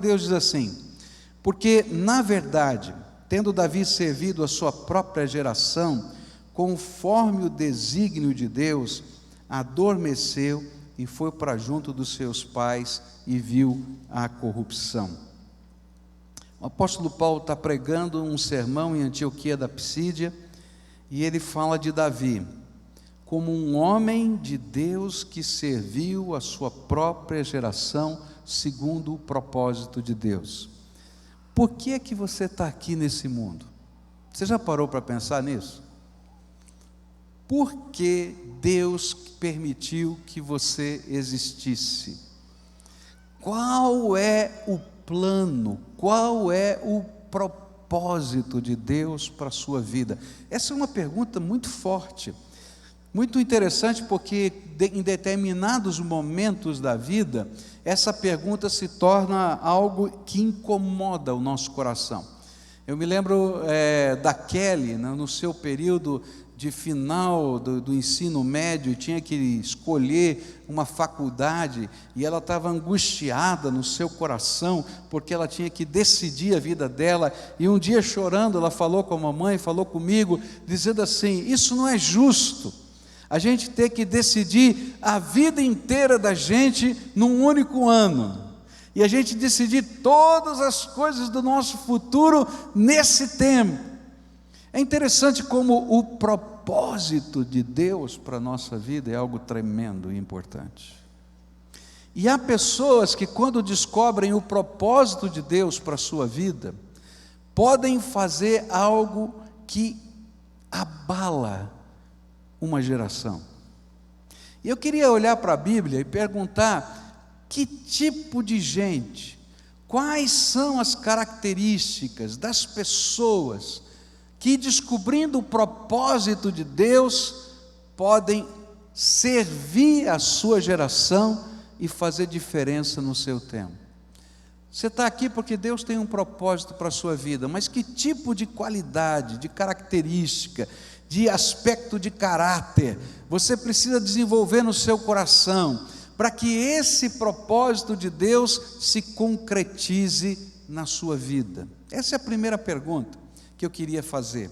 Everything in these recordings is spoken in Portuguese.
Deus diz assim: porque, na verdade, tendo Davi servido a sua própria geração, conforme o desígnio de Deus, adormeceu e foi para junto dos seus pais e viu a corrupção. O apóstolo Paulo está pregando um sermão em Antioquia da Psídia, e ele fala de Davi como um homem de Deus que serviu a sua própria geração segundo o propósito de Deus. Por que é que você está aqui nesse mundo? Você já parou para pensar nisso? Por que Deus permitiu que você existisse? Qual é o plano? Qual é o propósito de Deus para a sua vida? Essa é uma pergunta muito forte, muito interessante, porque em determinados momentos da vida, essa pergunta se torna algo que incomoda o nosso coração. Eu me lembro da Kelly, no seu período de final do ensino médio, tinha que escolher uma faculdade, e ela estava angustiada no seu coração, porque ela tinha que decidir a vida dela, e um dia chorando, ela falou com a mamãe, falou comigo, dizendo assim: isso não é justo, a gente ter que decidir a vida inteira da gente num único ano, e a gente decidir todas as coisas do nosso futuro nesse tempo. É interessante como o propósito de Deus para a nossa vida é algo tremendo e importante. E há pessoas que, quando descobrem o propósito de Deus para a sua vida, podem fazer algo que abala uma geração. E eu queria olhar para a Bíblia e perguntar: que tipo de gente, quais são as características das pessoas que, descobrindo o propósito de Deus, podem servir a sua geração e fazer diferença no seu tempo? Você está aqui porque Deus tem um propósito para a sua vida, mas que tipo de qualidade, de característica, de aspecto de caráter você precisa desenvolver no seu coração, para que esse propósito de Deus se concretize na sua vida? Essa é a primeira pergunta que eu queria fazer,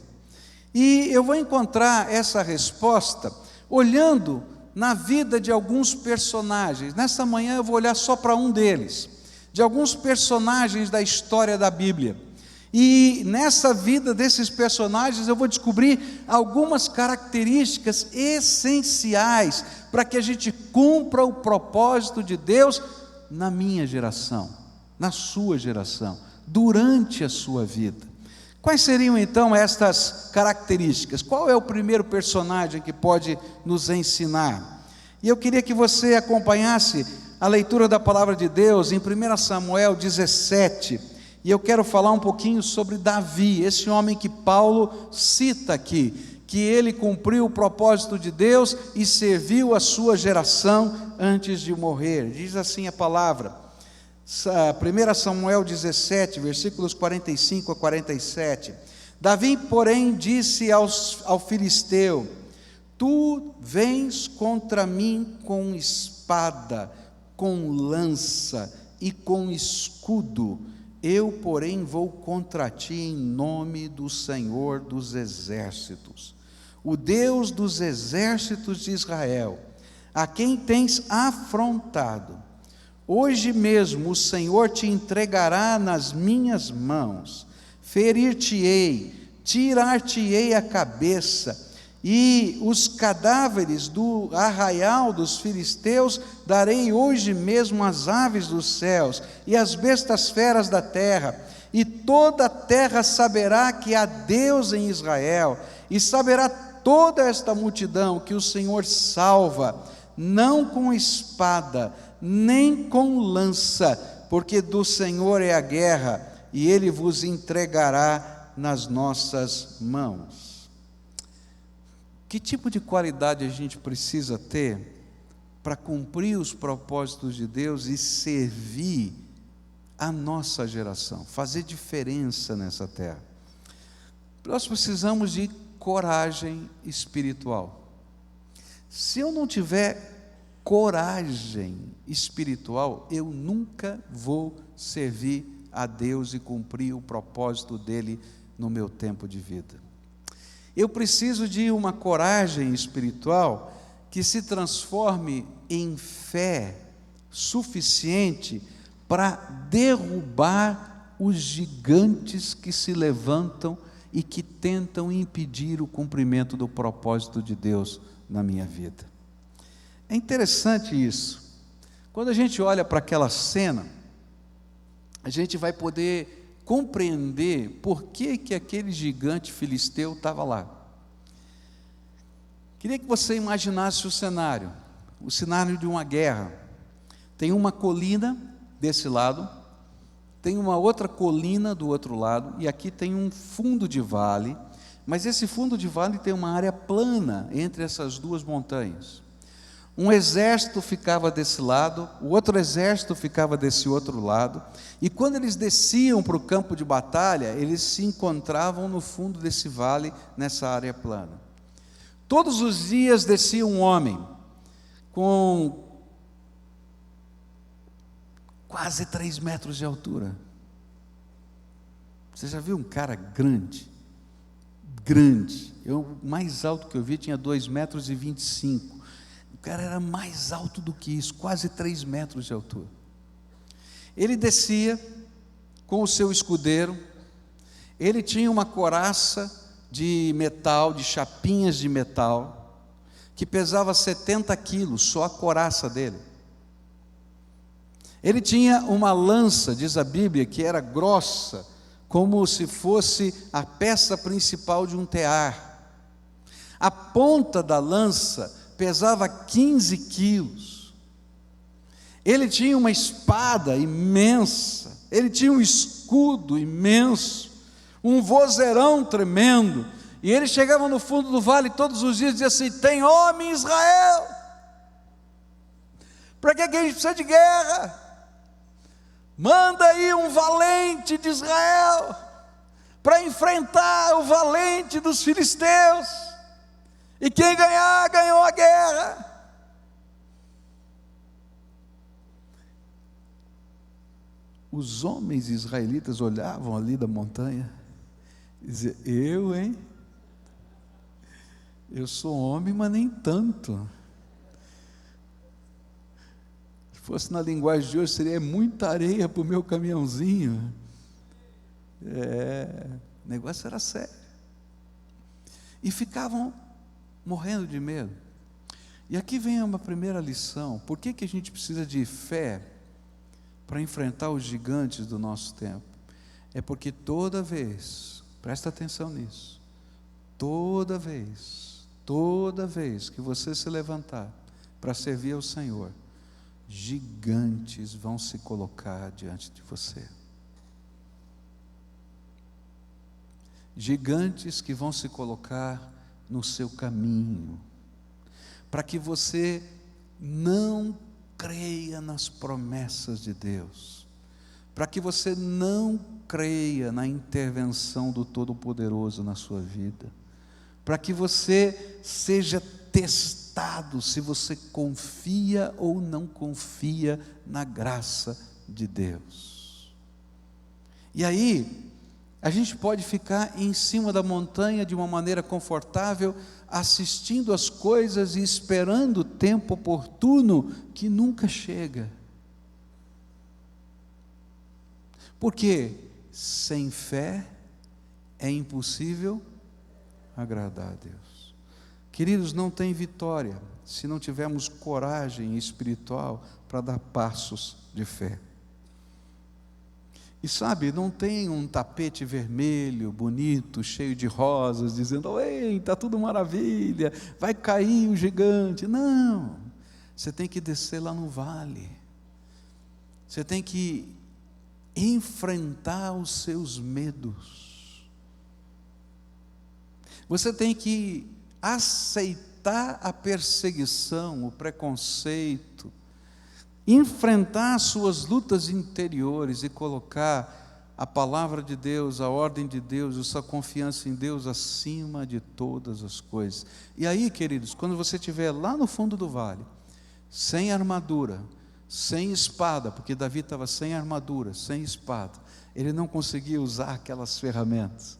e eu vou encontrar essa resposta olhando na vida de alguns personagens. Nessa manhã eu vou olhar só para um deles, de alguns personagens da história da Bíblia, e nessa vida desses personagens eu vou descobrir algumas características essenciais para que a gente cumpra o propósito de Deus na minha geração, na sua geração, durante a sua vida. Quais seriam então estas características? Qual é o primeiro personagem que pode nos ensinar? E eu queria que você acompanhasse a leitura da palavra de Deus em 1 Samuel 17, e eu quero falar um pouquinho sobre Davi, esse homem que Paulo cita aqui, que ele cumpriu o propósito de Deus e serviu a sua geração antes de morrer. Diz assim a palavra, 1 Samuel 17, versículos 45 a 47. Davi, porém, disse ao filisteu: tu vens contra mim com espada, com lança e com escudo, eu, porém, vou contra ti em nome do Senhor dos exércitos, o Deus dos exércitos de Israel, a quem tens afrontado. Hoje mesmo o Senhor te entregará nas minhas mãos, ferir-te-ei, tirar-te-ei a cabeça, e os cadáveres do arraial dos filisteus darei hoje mesmo às aves dos céus e às bestas feras da terra, e toda a terra saberá que há Deus em Israel, e saberá toda esta multidão que o Senhor salva, não com espada, nem com lança, porque do Senhor é a guerra, e Ele vos entregará nas nossas mãos. Que tipo de qualidade a gente precisa ter para cumprir os propósitos de Deus e servir a nossa geração, fazer diferença nessa terra? Nós precisamos de coragem espiritual. Se eu não tiver coragem espiritual, eu nunca vou servir a Deus e cumprir o propósito dele no meu tempo de vida. Eu preciso de uma coragem espiritual que se transforme em fé suficiente para derrubar os gigantes que se levantam e que tentam impedir o cumprimento do propósito de Deus na minha vida. É interessante isso. Quando a gente olha para aquela cena, a gente vai poder compreender por que aquele gigante filisteu estava lá. Queria que você imaginasse o cenário de uma guerra. Tem uma colina desse lado, tem uma outra colina do outro lado, e aqui tem um fundo de vale, mas esse fundo de vale tem uma área plana entre essas duas montanhas. Um exército ficava desse lado, o outro exército ficava desse outro lado, e quando eles desciam para o campo de batalha, eles se encontravam no fundo desse vale, nessa área plana. Todos os dias descia um homem, com quase 3 metros de altura. Você já viu um cara grande? O mais alto que eu vi tinha 2,25 metros. O cara era mais alto do que isso, quase 3 metros de altura. Ele descia com o seu escudeiro, ele tinha uma couraça de metal, de chapinhas de metal, que pesava 70 quilos, só a couraça dele. Ele tinha uma lança, diz a Bíblia, que era grossa, como se fosse a peça principal de um tear. A ponta da lança pesava 15 quilos. Ele tinha uma espada imensa, ele tinha um escudo imenso, um vozeirão tremendo, e ele chegava no fundo do vale todos os dias e dizia assim: tem homem em Israel, para que a gente precisa de guerra? Manda aí um valente de Israel, para enfrentar o valente dos filisteus, e quem ganhar, ganhou a guerra. Os homens israelitas olhavam ali da montanha e diziam: eu sou homem, mas nem tanto. Se fosse na linguagem de hoje, seria muita areia para o meu caminhãozinho. O negócio era sério. E ficavam morrendo de medo. E aqui vem uma primeira lição. Por que a gente precisa de fé para enfrentar os gigantes do nosso tempo? É porque toda vez, presta atenção nisso, toda vez que você se levantar para servir ao Senhor, gigantes vão se colocar diante de você. Gigantes que vão se colocar no seu caminho, para que você não creia nas promessas de Deus, para que você não creia na intervenção do Todo-Poderoso na sua vida, para que você seja testado se você confia ou não confia na graça de Deus. E aí, a gente pode ficar em cima da montanha de uma maneira confortável, assistindo as coisas e esperando o tempo oportuno que nunca chega. Porque sem fé é impossível agradar a Deus. Queridos, não tem vitória se não tivermos coragem espiritual para dar passos de fé. E sabe, não tem um tapete vermelho, bonito, cheio de rosas, dizendo: ei, está tudo maravilha, vai cair o gigante. Não, você tem que descer lá no vale, você tem que enfrentar os seus medos, você tem que aceitar a perseguição, o preconceito, enfrentar as suas lutas interiores e colocar a palavra de Deus, a ordem de Deus, a sua confiança em Deus acima de todas as coisas. E aí, queridos, quando você estiver lá no fundo do vale, sem armadura, sem espada, porque Davi estava sem armadura, sem espada, ele não conseguia usar aquelas ferramentas,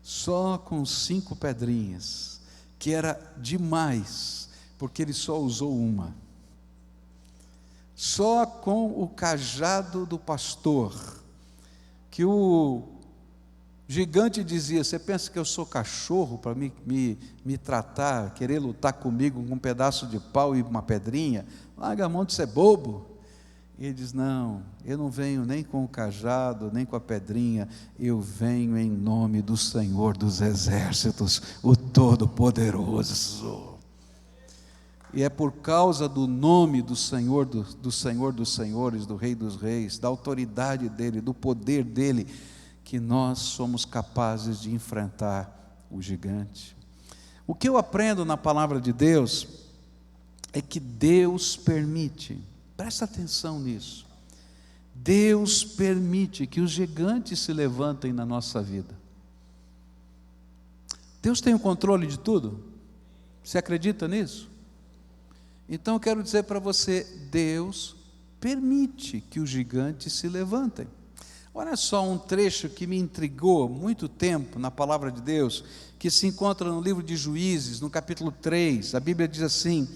só com 5 pedrinhas, que era demais, porque ele só usou uma, só com o cajado do pastor, que o gigante dizia: você pensa que eu sou cachorro para me tratar, querer lutar comigo com um pedaço de pau e uma pedrinha? Larga a mão de ser bobo. E ele diz: não, eu não venho nem com o cajado, nem com a pedrinha, eu venho em nome do Senhor dos Exércitos, o Todo-Poderoso. E é por causa do nome do Senhor, do Senhor dos Senhores, do Rei dos Reis, da autoridade dEle, do poder dEle, que nós somos capazes de enfrentar o gigante. O que eu aprendo na palavra de Deus é que Deus permite, presta atenção nisso, Deus permite que os gigantes se levantem na nossa vida. Deus tem o controle de tudo? Você acredita nisso? Então eu quero dizer para você, Deus permite que os gigantes se levantem. Olha só um trecho que me intrigou há muito tempo na palavra de Deus, que se encontra no livro de Juízes, no capítulo 3, a Bíblia diz assim,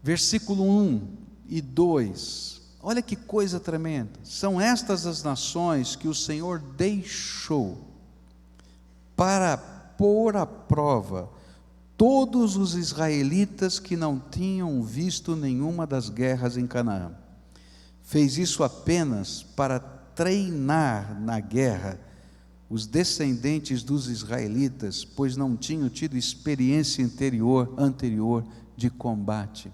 versículo 1 e 2, olha que coisa tremenda: são estas as nações que o Senhor deixou para pôr à prova todos os israelitas que não tinham visto nenhuma das guerras em Canaã. Fez isso apenas para treinar na guerra os descendentes dos israelitas, pois não tinham tido experiência anterior de combate.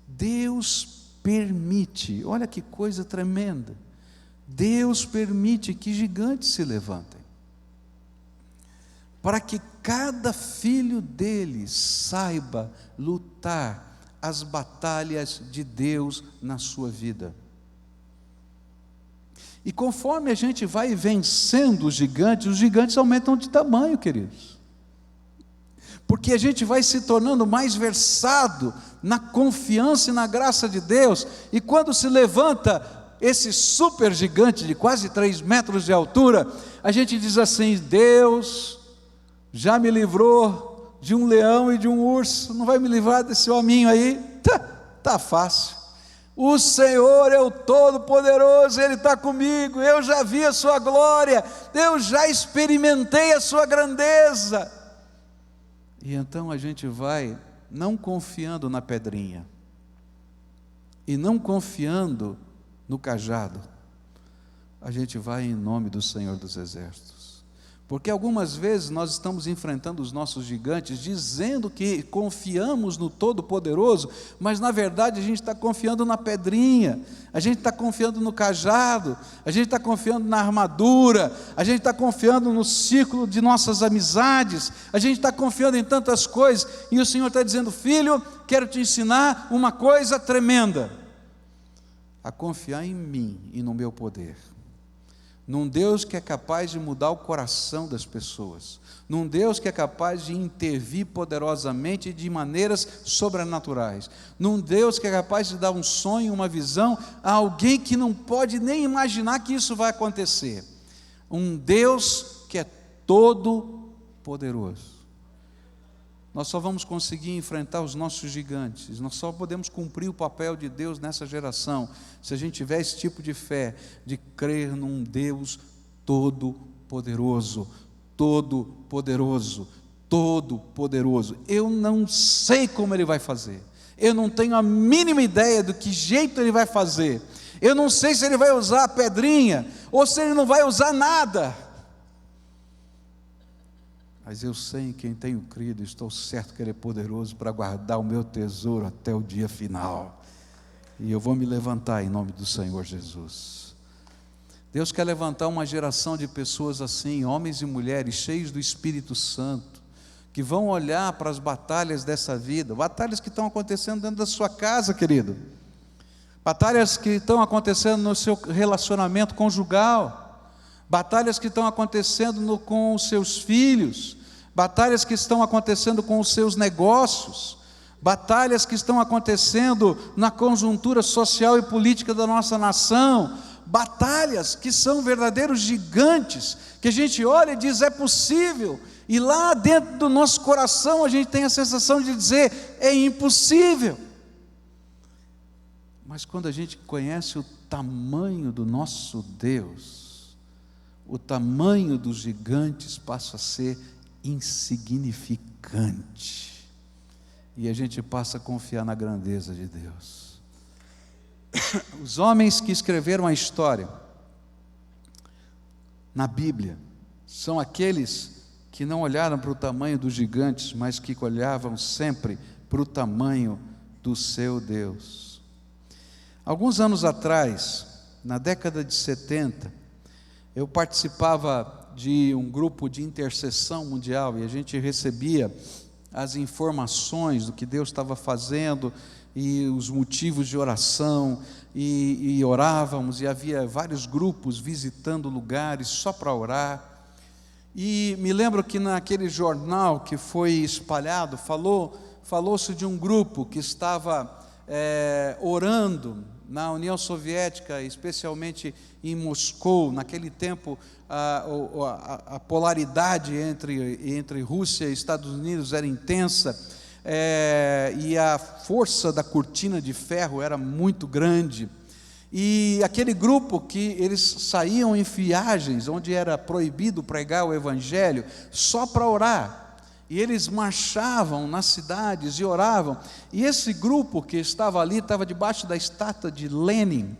Deus permite, olha que coisa tremenda, Deus permite que gigantes se levantem, para que cada filho dele saiba lutar as batalhas de Deus na sua vida. E conforme a gente vai vencendo os gigantes aumentam de tamanho, queridos, porque a gente vai se tornando mais versado na confiança e na graça de Deus, e quando se levanta esse super gigante de quase 3 metros de altura, a gente diz assim: Deus já me livrou de um leão e de um urso, não vai me livrar desse hominho aí? Tá fácil. O Senhor é o Todo-Poderoso, Ele está comigo, eu já vi a sua glória, eu já experimentei a sua grandeza. E então a gente vai não confiando na pedrinha, e não confiando no cajado, a gente vai em nome do Senhor dos Exércitos. Porque algumas vezes nós estamos enfrentando os nossos gigantes, dizendo que confiamos no Todo-Poderoso, mas na verdade a gente está confiando na pedrinha, a gente está confiando no cajado, a gente está confiando na armadura, a gente está confiando no círculo de nossas amizades, a gente está confiando em tantas coisas, e o Senhor está dizendo: filho, quero te ensinar uma coisa tremenda, a confiar em mim e no meu poder, num Deus que é capaz de mudar o coração das pessoas, num Deus que é capaz de intervir poderosamente de maneiras sobrenaturais, num Deus que é capaz de dar um sonho, uma visão a alguém que não pode nem imaginar que isso vai acontecer, um Deus que é todo poderoso. Nós só vamos conseguir enfrentar os nossos gigantes, nós só podemos cumprir o papel de Deus nessa geração, se a gente tiver esse tipo de fé, de crer num Deus todo-poderoso, todo-poderoso, todo-poderoso. Eu não sei como Ele vai fazer, eu não tenho a mínima ideia do que jeito Ele vai fazer, eu não sei se Ele vai usar a pedrinha, ou se Ele não vai usar nada, mas eu sei em quem tenho crido, estou certo que Ele é poderoso para guardar o meu tesouro até o dia final, e eu vou me levantar em nome do Senhor Jesus. Deus quer levantar uma geração de pessoas assim, homens e mulheres cheios do Espírito Santo, que vão olhar para as batalhas dessa vida, batalhas que estão acontecendo dentro da sua casa, querido, batalhas que estão acontecendo no seu relacionamento conjugal, batalhas que estão acontecendo com os seus filhos, batalhas que estão acontecendo com os seus negócios, batalhas que estão acontecendo na conjuntura social e política da nossa nação, batalhas que são verdadeiros gigantes, que a gente olha e diz, é possível, e lá dentro do nosso coração a gente tem a sensação de dizer, é impossível. Mas quando a gente conhece o tamanho do nosso Deus, o tamanho dos gigantes passa a ser insignificante, e a gente passa a confiar na grandeza de Deus. Os homens que escreveram a história na Bíblia são aqueles que não olharam para o tamanho dos gigantes, mas que olhavam sempre para o tamanho do seu Deus. Alguns anos atrás, na década de 70, eu participava de um grupo de intercessão mundial, e a gente recebia as informações do que Deus estava fazendo, e os motivos de oração, e orávamos, e havia vários grupos visitando lugares só para orar. E me lembro que naquele jornal que foi espalhado, falou-se de um grupo que estava orando na União Soviética, especialmente em Moscou. Naquele tempo a polaridade entre Rússia e Estados Unidos era intensa, e a força da cortina de ferro era muito grande, e aquele grupo que eles saíam em viagens onde era proibido pregar o Evangelho só para orar, e eles marchavam nas cidades e oravam, e esse grupo que estava ali, estava debaixo da estátua de Lenin,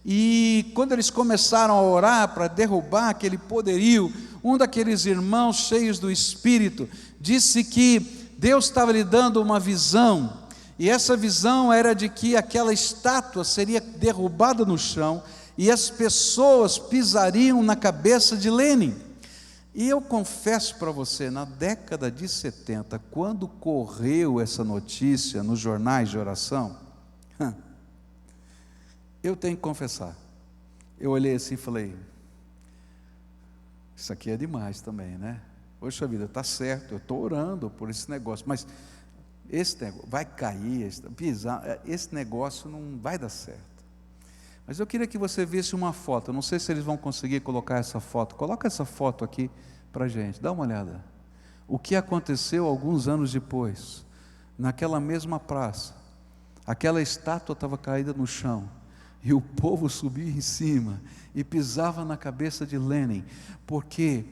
e quando eles começaram a orar para derrubar aquele poderio, um daqueles irmãos cheios do Espírito disse que Deus estava lhe dando uma visão, e essa visão era de que aquela estátua seria derrubada no chão, e as pessoas pisariam na cabeça de Lenin. E eu confesso para você, na década de 70, quando correu essa notícia nos jornais de oração, eu tenho que confessar, eu olhei assim e falei, isso aqui é demais também, né? Poxa vida, está certo, eu estou orando por esse negócio, mas esse negócio vai cair, esse negócio não vai dar certo. Mas eu queria que você visse uma foto, eu não sei se eles vão conseguir colocar essa foto, coloca essa foto aqui para a gente, dá uma olhada. O que aconteceu alguns anos depois, naquela mesma praça, aquela estátua estava caída no chão, e o povo subia em cima, e pisava na cabeça de Lenin, porque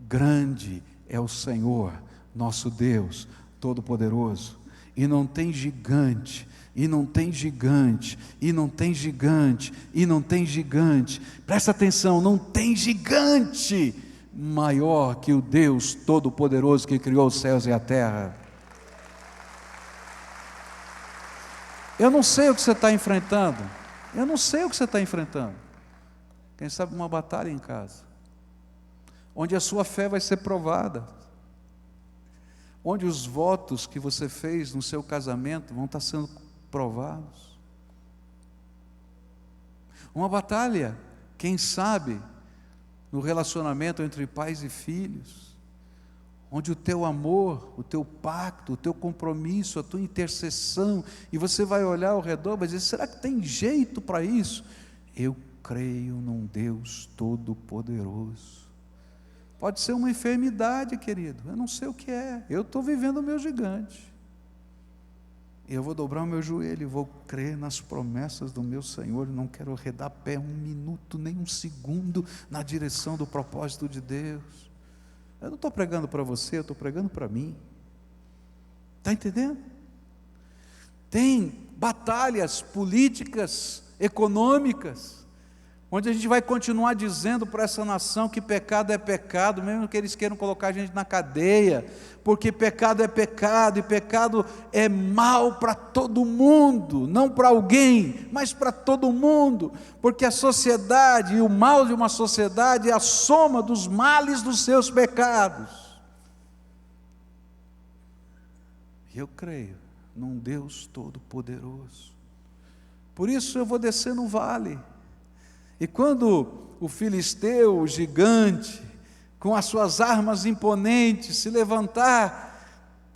grande é o Senhor, nosso Deus Todo-Poderoso, e não tem gigante, e não tem gigante, e não tem gigante, e não tem gigante, presta atenção, não tem gigante maior que o Deus Todo-Poderoso que criou os céus e a terra. Eu não sei o que você está enfrentando, eu não sei o que você está enfrentando, quem sabe uma batalha em casa, onde a sua fé vai ser provada, onde os votos que você fez no seu casamento vão estar sendo provados, uma batalha, quem sabe, no relacionamento entre pais e filhos, onde o teu amor, o teu pacto, o teu compromisso, a tua intercessão, e você vai olhar ao redor e vai dizer, será que tem jeito para isso? Eu creio num Deus Todo-Poderoso. Pode ser uma enfermidade, querido, eu não sei o que é, eu estou vivendo o meu gigante, eu vou dobrar o meu joelho e vou crer nas promessas do meu Senhor, não quero arredar pé um minuto, nem um segundo, na direção do propósito de Deus. Eu não estou pregando para você, eu estou pregando para mim, está entendendo? Tem batalhas políticas, econômicas, onde a gente vai continuar dizendo para essa nação que pecado é pecado, mesmo que eles queiram colocar a gente na cadeia, porque pecado é pecado, e pecado é mal para todo mundo, não para alguém, mas para todo mundo, porque a sociedade e o mal de uma sociedade é a soma dos males dos seus pecados. E eu creio num Deus Todo-Poderoso, por isso eu vou descer no vale, e quando o filisteu, o gigante, com as suas armas imponentes, se levantar,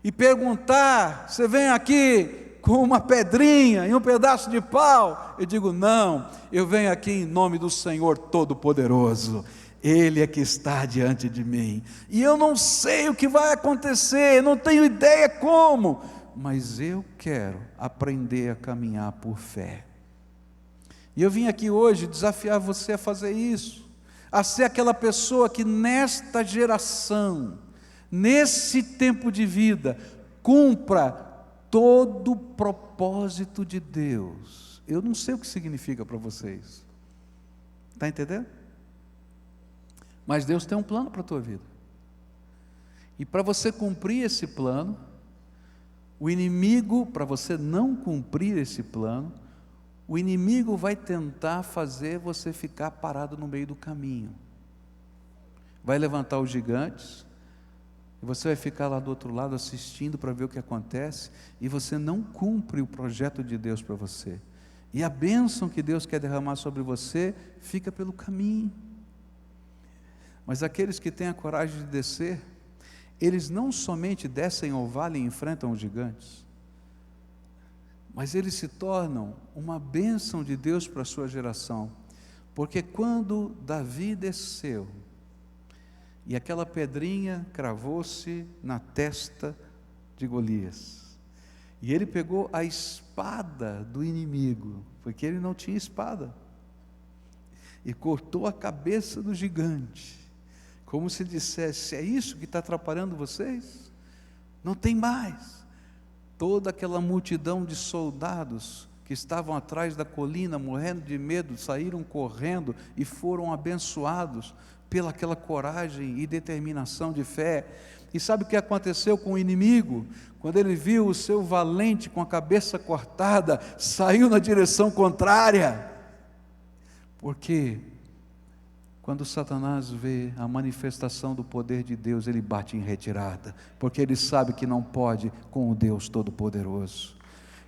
e perguntar: você vem aqui com uma pedrinha e um pedaço de pau? Eu digo: não, eu venho aqui em nome do Senhor Todo-Poderoso. Ele é que está diante de mim, e eu não sei o que vai acontecer, não tenho ideia como, mas eu quero aprender a caminhar por fé. E eu vim aqui hoje desafiar você a fazer isso, a ser aquela pessoa que nesta geração, nesse tempo de vida, cumpra todo o propósito de Deus. Eu não sei o que significa para vocês, está entendendo? Mas Deus tem um plano para a tua vida, e para você cumprir esse plano, o inimigo, para você não cumprir esse plano, o inimigo vai tentar fazer você ficar parado no meio do caminho, vai levantar os gigantes, e você vai ficar lá do outro lado assistindo para ver o que acontece, e você não cumpre o projeto de Deus para você, e a bênção que Deus quer derramar sobre você, fica pelo caminho. Mas aqueles que têm a coragem de descer, eles não somente descem ao vale e enfrentam os gigantes, mas eles se tornam uma bênção de Deus para a sua geração, porque quando Davi desceu, e aquela pedrinha cravou-se na testa de Golias, e ele pegou a espada do inimigo, porque ele não tinha espada, e cortou a cabeça do gigante, como se dissesse: é isso que está atrapalhando vocês? Não tem mais. Toda aquela multidão de soldados que estavam atrás da colina, morrendo de medo, saíram correndo e foram abençoados pelaquela coragem e determinação de fé. E sabe o que aconteceu com o inimigo? Quando ele viu o seu valente com a cabeça cortada, saiu na direção contrária. Porque quando Satanás vê a manifestação do poder de Deus, ele bate em retirada, porque ele sabe que não pode com o Deus Todo-Poderoso.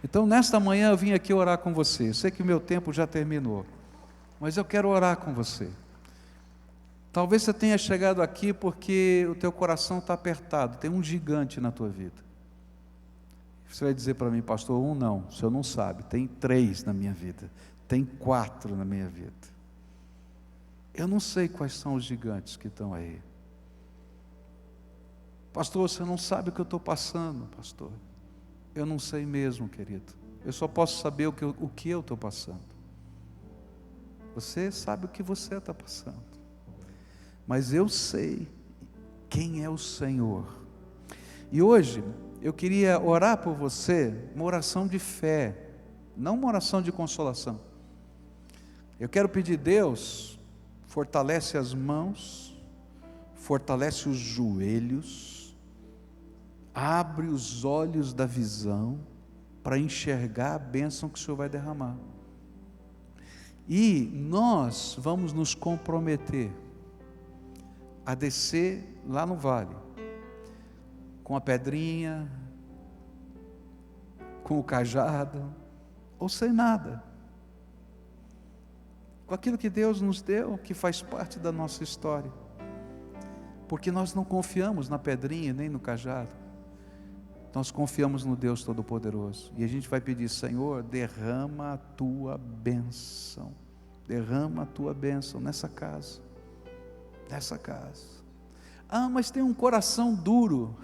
Então nesta manhã eu vim aqui orar com você. Eu sei que o meu tempo já terminou, mas eu quero orar com você. Talvez você tenha chegado aqui porque o teu coração está apertado, tem um gigante na tua vida. Você vai dizer para mim: pastor, um não, o senhor não sabe, tem 3 na minha vida, tem 4 na minha vida. Eu não sei quais são os gigantes que estão aí. Pastor, você não sabe o que eu estou passando, pastor. Eu não sei mesmo, querido. Eu só posso saber o que eu estou passando. Você sabe o que você está passando. Mas eu sei quem é o Senhor. E hoje eu queria orar por você, uma oração de fé, não uma oração de consolação. Eu quero pedir: Deus, fortalece as mãos, fortalece os joelhos, abre os olhos da visão para enxergar a bênção que o Senhor vai derramar. E nós vamos nos comprometer a descer lá no vale, com a pedrinha, com o cajado, ou sem nada, com aquilo que Deus nos deu, que faz parte da nossa história, porque nós não confiamos na pedrinha nem no cajado, nós confiamos no Deus Todo-Poderoso, e a gente vai pedir: Senhor, derrama a tua bênção, derrama a tua bênção nessa casa, Ah, mas tem um coração duro.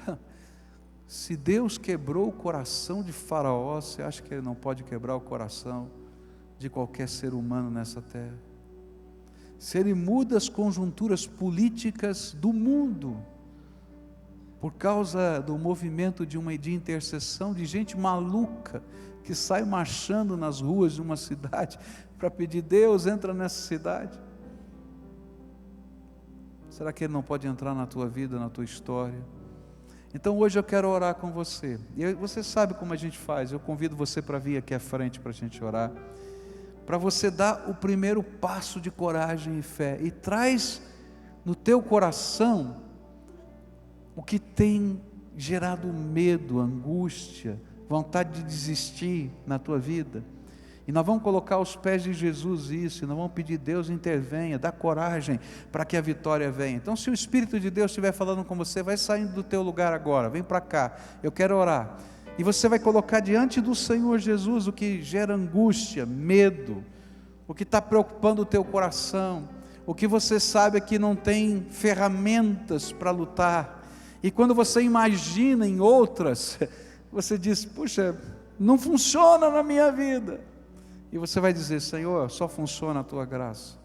Se Deus quebrou o coração de Faraó, você acha que Ele não pode quebrar o coração de qualquer ser humano nessa terra? Se Ele muda as conjunturas políticas do mundo, por causa do movimento de intercessão de gente maluca, que sai marchando nas ruas de uma cidade, para pedir: Deus, entra nessa cidade. Será que Ele não pode entrar na tua vida, na tua história? Então hoje eu quero orar com você, e você sabe como a gente faz. Eu convido você para vir aqui à frente para a gente orar, para você dar o primeiro passo de coragem e fé, e traz no teu coração o que tem gerado medo, angústia, vontade de desistir na tua vida, E nós vamos colocar aos pés de Jesus isso, e nós vamos pedir: Deus intervenha, dá coragem para que a vitória venha. Então, se o Espírito de Deus estiver falando com você, vai saindo do teu lugar agora, vem para cá, eu quero orar. E você vai colocar diante do Senhor Jesus o que gera angústia, medo, o que está preocupando o teu coração, o que você sabe é que não tem ferramentas para lutar. E quando você imagina em outras, você diz: puxa, não funciona na minha vida. E você vai dizer: Senhor, só funciona a tua graça,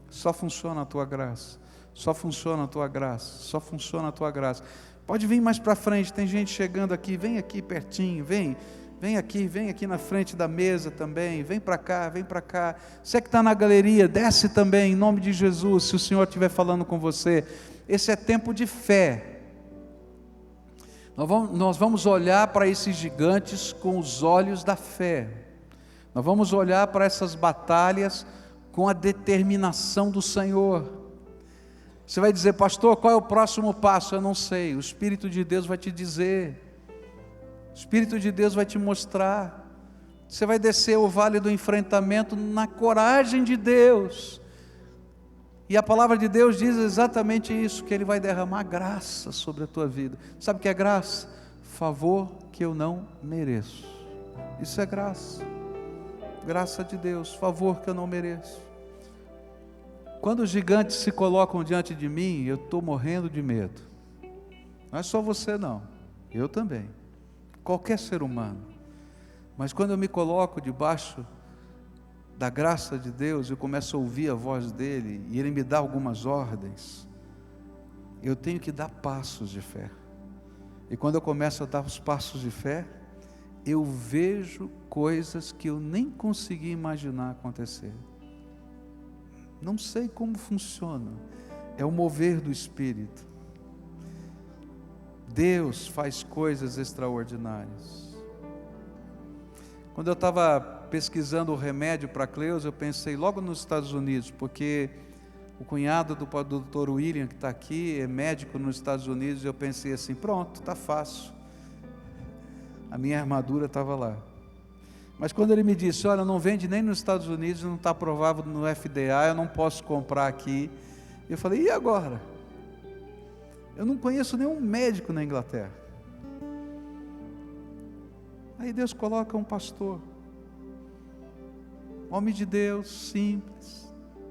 só funciona a tua graça, só funciona a tua graça, só funciona a tua graça. Pode vir mais para frente, tem gente chegando aqui, vem aqui pertinho, vem aqui na frente da mesa também, vem para cá, vem para cá. Você que está na galeria, desce também, em nome de Jesus, se o Senhor estiver falando com você. Esse é tempo de fé. Nós vamos olhar para esses gigantes com os olhos da fé. Nós vamos olhar para essas batalhas com a determinação do Senhor. Você vai dizer: pastor, qual é o próximo passo? Eu não sei, o Espírito de Deus vai te dizer, o Espírito de Deus vai te mostrar. Você vai descer o vale do enfrentamento na coragem de Deus, e a palavra de Deus diz exatamente isso, que Ele vai derramar graça sobre a tua vida. Sabe o que é graça? Favor que eu não mereço. Isso é graça. Graça de Deus, favor que eu não mereço. Quando os gigantes se colocam diante de mim, eu estou morrendo de medo. Não é só você não, eu também, qualquer ser humano. Mas quando eu me coloco debaixo da graça de Deus, eu começo a ouvir a voz dEle, e Ele me dá algumas ordens, eu tenho que dar passos de fé. E quando eu começo a dar os passos de fé, eu vejo coisas que eu nem consegui imaginar acontecer. Não sei como funciona, é o mover do Espírito. Deus faz coisas extraordinárias. Quando eu estava pesquisando o remédio para Cleusa, eu pensei logo nos Estados Unidos, porque o cunhado do Dr. William, que está aqui, é médico nos Estados Unidos, e eu pensei assim: pronto, está fácil. A minha armadura estava lá. Mas quando ele me disse: olha, não vende nem nos Estados Unidos, não está aprovado no FDA, eu não posso comprar aqui. Eu falei: e agora? Eu não conheço nenhum médico na Inglaterra. Aí Deus coloca um pastor, homem de Deus, simples,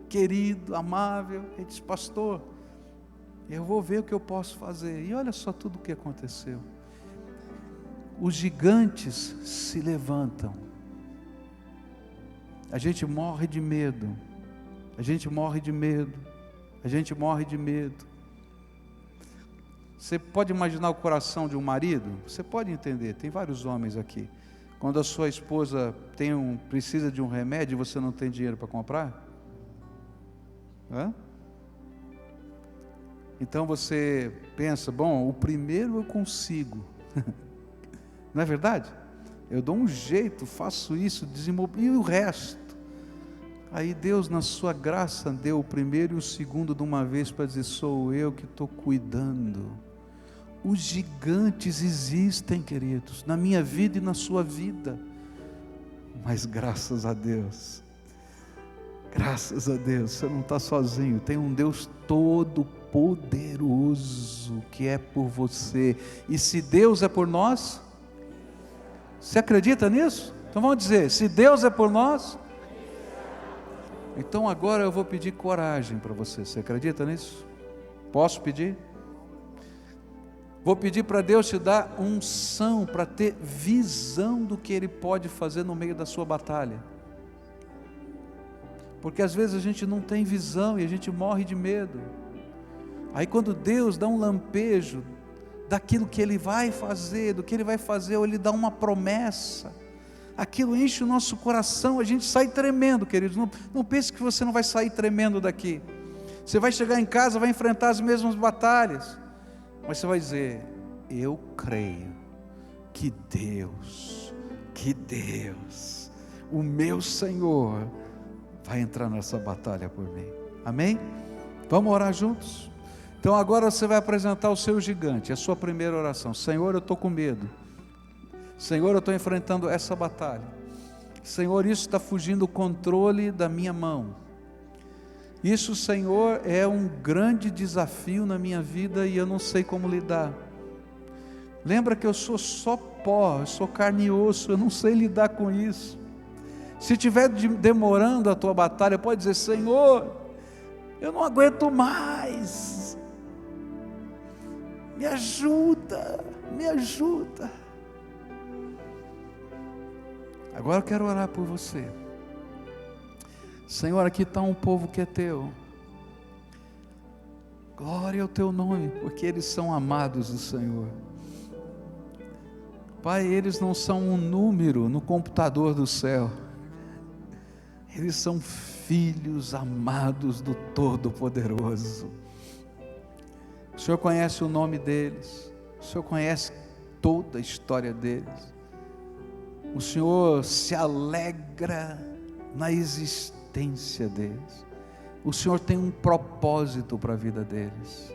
querido, amável. Ele diz: pastor, eu vou ver o que eu posso fazer. E olha só tudo o que aconteceu. Os gigantes se levantam. A gente morre de medo. A gente morre de medo. A gente morre de medo. Você pode imaginar o coração de um marido? Você pode entender, tem vários homens aqui. Quando a sua esposa precisa de um remédio e você não tem dinheiro para comprar? Hã? Então você pensa: bom, o primeiro eu consigo. Não é verdade? Eu dou um jeito, faço isso, e o resto. Aí Deus, na sua graça, deu o primeiro e o segundo de uma vez para dizer: sou eu que estou cuidando. Os gigantes existem, queridos, na minha vida e na sua vida. Mas graças a Deus, você não está sozinho. Tem um Deus todo-poderoso que é por você. E se Deus é por nós, você acredita nisso? Então vamos dizer: se Deus é por nós, então agora eu vou pedir coragem para você. Você acredita nisso? Posso pedir? Vou pedir para Deus te dar unção para ter visão do que Ele pode fazer no meio da sua batalha. Porque às vezes a gente não tem visão e a gente morre de medo. Aí quando Deus dá um lampejo daquilo que Ele vai fazer, do que Ele vai fazer, ou Ele dá uma promessa, aquilo enche o nosso coração, a gente sai tremendo, queridos. Não pense que você não vai sair tremendo daqui. Você vai chegar em casa, vai enfrentar as mesmas batalhas, mas você vai dizer: eu creio que Deus, o meu Senhor, vai entrar nessa batalha por mim. Amém? Vamos orar juntos? Então agora você vai apresentar o seu gigante, a sua primeira oração. Senhor, eu estou com medo. Senhor, eu estou enfrentando essa batalha. Senhor, isso está fugindo do controle da minha mão. Isso, Senhor, é um grande desafio na minha vida e eu não sei como lidar. Lembra que eu sou só pó, eu sou carne e osso, eu não sei lidar com isso. Se estiver demorando a tua batalha, pode dizer: Senhor, eu não aguento mais, me ajuda, me ajuda. Agora eu quero orar por você. Senhor, aqui está um povo que é teu. Glória ao teu nome, porque eles são amados do Senhor. Pai, eles não são um número no computador do céu. Eles são filhos amados do Todo-Poderoso. O Senhor conhece o nome deles. O Senhor conhece toda a história deles. O Senhor se alegra na existência deles. O Senhor tem um propósito para a vida deles.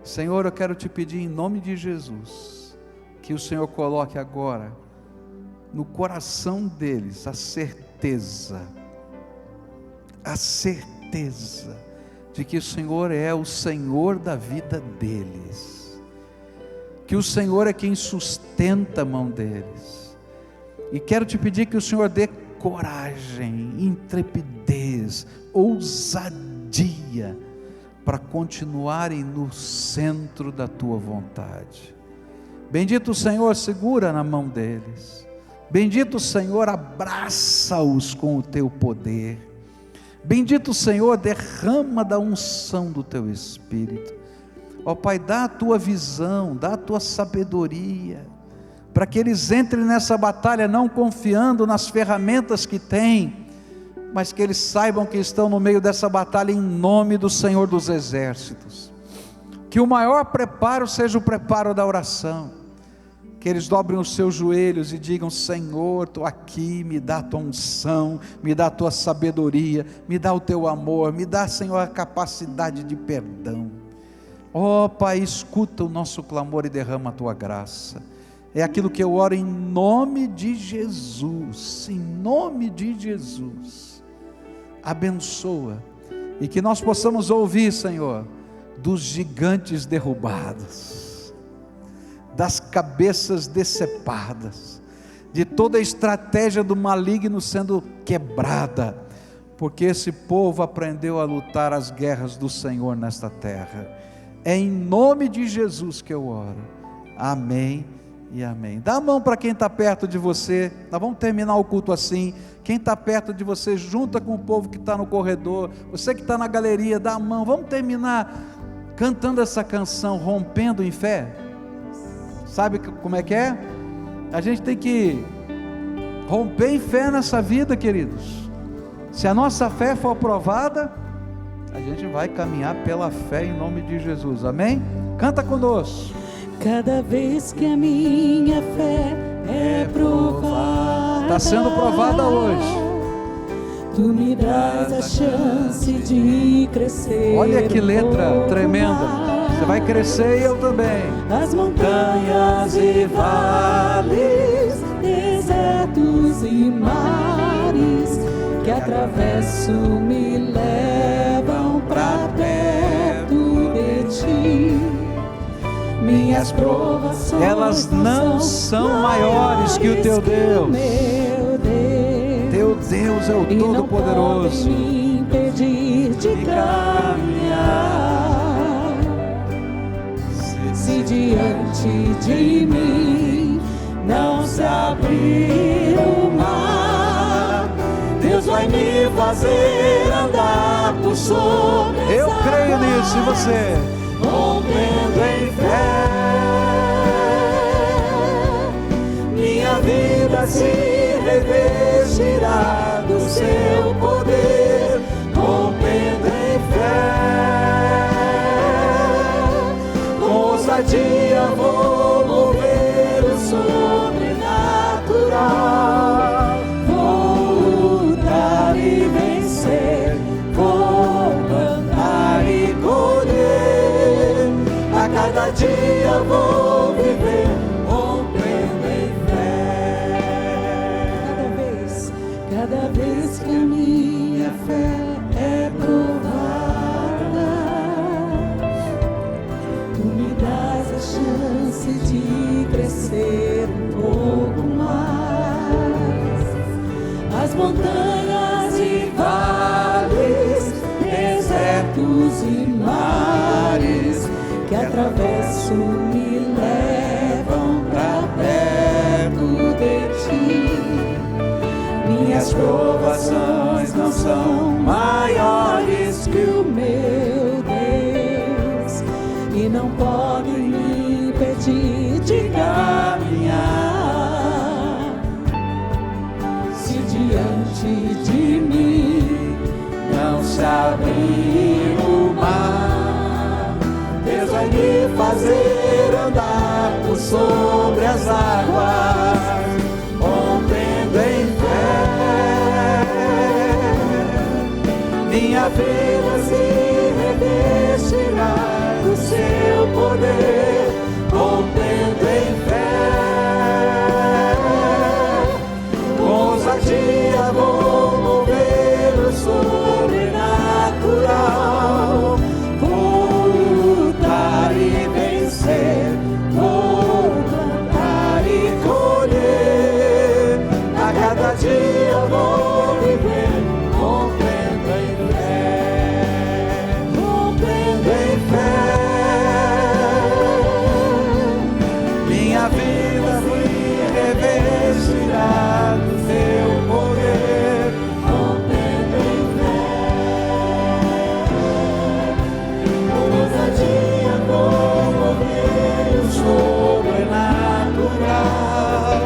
Senhor, eu quero te pedir em nome de Jesus, que o Senhor coloque agora no coração deles a certeza de que o Senhor é o Senhor da vida deles, que o Senhor é quem sustenta a mão deles. E quero te pedir que o Senhor dê coragem, intrepidez, ousadia para continuarem no centro da tua vontade. Bendito o Senhor, segura na mão deles. Bendito o Senhor, abraça-os com o teu poder. Bendito o Senhor, derrama da unção do teu Espírito. Ó Pai, dá a tua visão, dá a tua sabedoria, para que eles entrem nessa batalha não confiando nas ferramentas que têm, mas que eles saibam que estão no meio dessa batalha em nome do Senhor dos Exércitos. Que o maior preparo seja o preparo da oração. Que eles dobrem os seus joelhos e digam: Senhor, estou aqui, me dá a tua unção, me dá a tua sabedoria, me dá o teu amor, me dá, Senhor, a capacidade de perdão. Ó Pai, escuta o nosso clamor e derrama a tua graça. É aquilo que eu oro em nome de Jesus, em nome de Jesus. Abençoa, e que nós possamos ouvir, Senhor, dos gigantes derrubados, das cabeças decepadas, de toda a estratégia do maligno sendo quebrada, porque esse povo aprendeu a lutar as guerras do Senhor nesta terra. É em nome de Jesus que eu oro. Amém e amém. Dá a mão para quem está perto de você. Nós vamos terminar o culto assim. Quem está perto de você, junta com o povo que está no corredor. Você que está na galeria, dá a mão. Vamos terminar cantando essa canção, Rompendo em Fé. Sabe como é que é? A gente tem que romper em fé nessa vida, queridos. Se a nossa fé for aprovada, a gente vai caminhar pela fé em nome de Jesus. Amém? Canta conosco. Cada vez que a minha fé é provada, está sendo provada hoje. Tu me dás a chance de crescer. Olha que letra tremenda. Você vai crescer e eu também. As montanhas e vales, desertos e mares que atravesso me levam pra perto de ti. Minhas provações, elas não são maiores que o teu Deus. Teu Deus é o Todo-Poderoso. E não podem me impedir de caminhar. Se diante de mim não se abrir o mar, Deus vai me fazer andar por sobre essa eu creio nisso, e você? Rompendo em fé, minha vida se revestirá do seu poder. Rompendo em fé, com ousadia vou mover o sobrenatural. Vou lutar e vencer, vou plantar e colher. A cada dia vou viver rompendo em fé. montanhas e vales, desertos e mares, que atravesso me levam pra perto de ti. Minhas provações não são maiores que o meu Deus, e não podem me impedir de caminhar. Se diante de mim não se abrir o mar, Deus vai me fazer andar por sobre as águas, rompendo em fé. Minha vida se revestirá do seu poder, rompendo em fé. Com ousadia vou mover o sobrenatural, vou lutar e vencer, vou plantar e colher. A cada dia vou viver, rompendo em fé, rompendo em fé. Minha vida se revestirá do seu poder, rompendo em fé. Com ousadia vou mover o sobrenatural,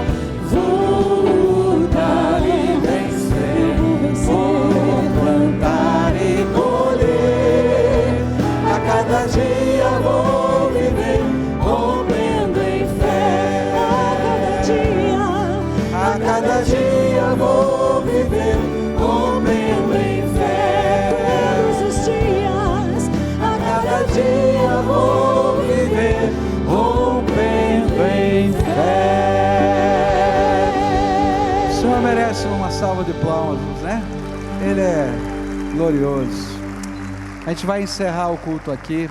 vou lutar e vencer, vou plantar e colher. A cada dia vou viver, rompendo em fé. A cada dia vou viver, rompendo em fé. Todos os dias, a cada dia vou viver, rompendo em fé. O Senhor merece uma salva de palmas, né? Ele é glorioso. A gente vai encerrar o culto aqui.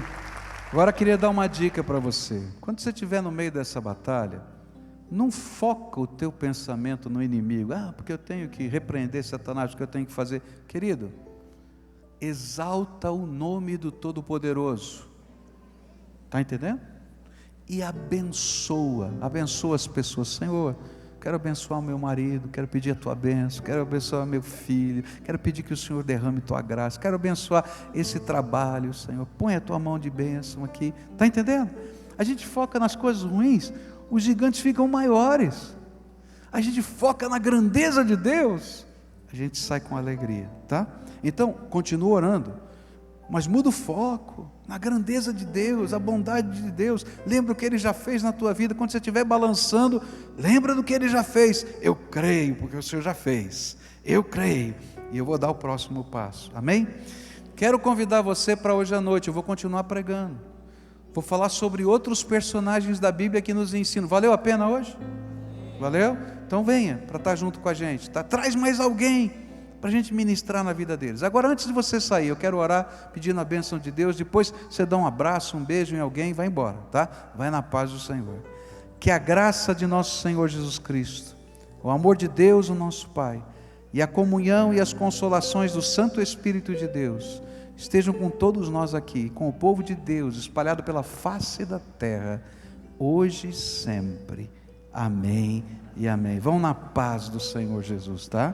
Agora eu queria dar uma dica para você. Quando você estiver no meio dessa batalha, não foca o teu pensamento no inimigo. Porque eu tenho que repreender Satanás, porque eu tenho que fazer. Querido, exalta o nome do Todo-Poderoso. Está entendendo? E abençoa as pessoas. Senhor, quero abençoar o meu marido, quero pedir a tua bênção, quero abençoar meu filho, quero pedir que o Senhor derrame tua graça, quero abençoar esse trabalho, Senhor, põe a tua mão de bênção aqui. Está entendendo? A gente foca nas coisas ruins, os gigantes ficam maiores. A gente foca na grandeza de Deus, a gente sai com alegria, tá? Então, continua orando, mas muda o foco na grandeza de Deus, a bondade de Deus. Lembra o que Ele já fez na tua vida. Quando você estiver balançando, lembra do que Ele já fez. Eu creio, porque o Senhor já fez. Eu creio, e eu vou dar o próximo passo. Amém? Quero convidar você para hoje à noite. Eu vou continuar pregando. Vou falar sobre outros personagens da Bíblia que nos ensinam. Valeu a pena hoje? Valeu? Então venha para estar junto com a gente, tá? Traz mais alguém para a gente ministrar na vida deles. Agora, antes de você sair, eu quero orar pedindo a bênção de Deus. Depois você dá um abraço, um beijo em alguém e vai embora, tá? Vai na paz do Senhor. Que a graça de nosso Senhor Jesus Cristo, o amor de Deus, o nosso Pai, e a comunhão e as consolações do Santo Espírito de Deus estejam com todos nós aqui, com o povo de Deus espalhado pela face da terra, hoje e sempre. Amém e amém. Vão na paz do Senhor Jesus, tá?